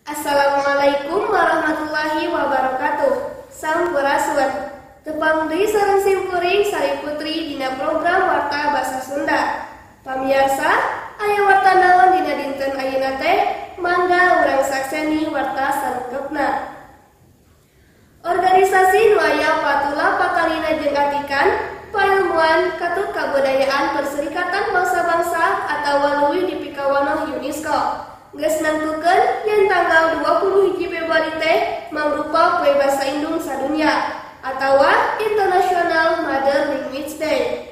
Assalamualaikum warahmatullahi wabarakatuh. Sampurasun. Tepang deui sareng simkuring Sari Putri dina program Warta Basa Sunda. Pamirsa, aya warta naon dina dinten ayeuna teh? Mangga urang sakseni warta salengkepna. Organisasi nu aya patula pakalina jeung artikan pailmuan Katut Kabudayaan Perserikatan Bangsa-Bangsa atawa leuwih dipikawanoh UNESCO. Geus nentukeun yen tanggal 21 Februari teh mangrupa Poe Basa Indung Sadunya atawa International Mother Language Day.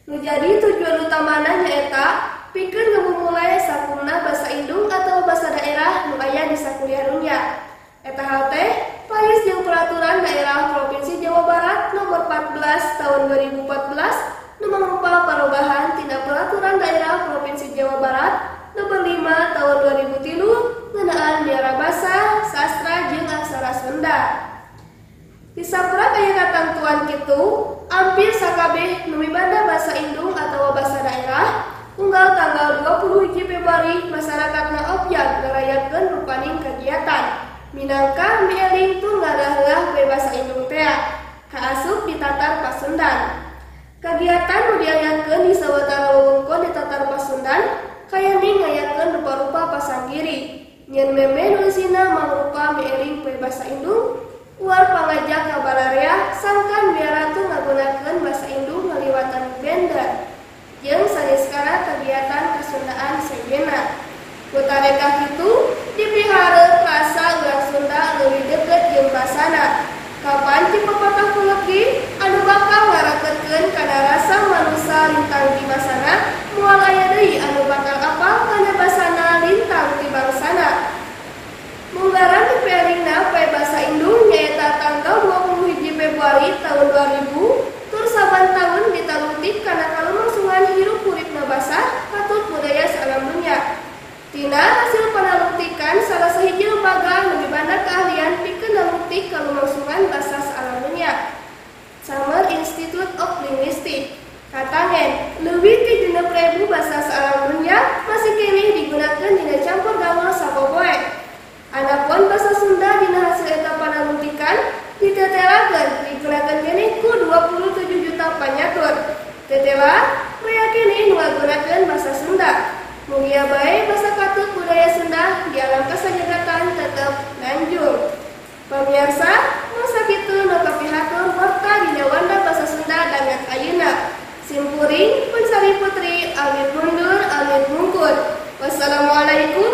Nu jadi tujuan utamana nyaeta pikeun ngemumulai sakumna basa indung atau basa daerah nu aya di sakuliah dunya. Eta hal teh paes jeung peraturan daerah Provinsi Jawa Barat nomor 14 tahun 2014 nu mangrupa parobahan tina peraturan daerah Provinsi Jawa Barat nomor 5 tahun 2003 ngeunaan biara basa, sastra jeung aksara Sunda. Di saperat aya katentuan kitu, ampir sakabeh nu mibanda basa indung atawa basa daerah unggal tanggal 20 Februari masyarakatna objek ngarayakeun rupaning kegiatan minangka mieling tun ngarah-rah Poe Basa Indung teh kaasup di Tatar Pasundan. Kegiatan nu diayakeun di sawatara wewengkon di Tatar Pasundan kayani ngayakeun rupa-rupa pasanggiri. Nyen meme nulisina mangrupa mieling Poe Basa Indung, uar pangajak kabalarea sangkan biara tu ngagunakeun basa indung ngaliwatan benda. Jeung saniskara kegiatan kesundaan sejenna. Kutareka kitu dipihare rasa urang Sunda leuwih deukeut jeung basana. Kapan ti pepatah kuleki anu bakal ngarakeutkeun kana rasa manusa lintang di basana moal aya deui anu bakal apal kana basana lintang di bangsana. Munggaran diperingna Poe Basa Indung nyaeta tanggal 21 Februari tahun 2000 tur saban taun ditalutik kana kalumangsungan hirup uripna basa katut budaya salam dunya. Tina hasil panaluktikan salah sahiji lembaga nu mibanda keahlian pikeun naluktik kalumangsungan basa salam dunya. Summer Institute of Linguistics katangen leuwih ti 6.000 basa salam dunya masih keneh digunakeun dina campur gaul sapopoe. Adapun basa Sunda dina hasil eta panaluktikan ditetelakeun digunakeun keneh ku 27 juta panyatur. Tetela rea keneh nu ngagunakeun basa Sunda. Mugia bae basa katut budaya Sunda di alam kasajagatan tetep lanjut. Pamirsa, masa kitu nu kapihatur warta dina Wanda Basa Sunda dangat ayeuna. Simpuring Sari Putri, amit mundur, amit mungkur. Wassalamualaikum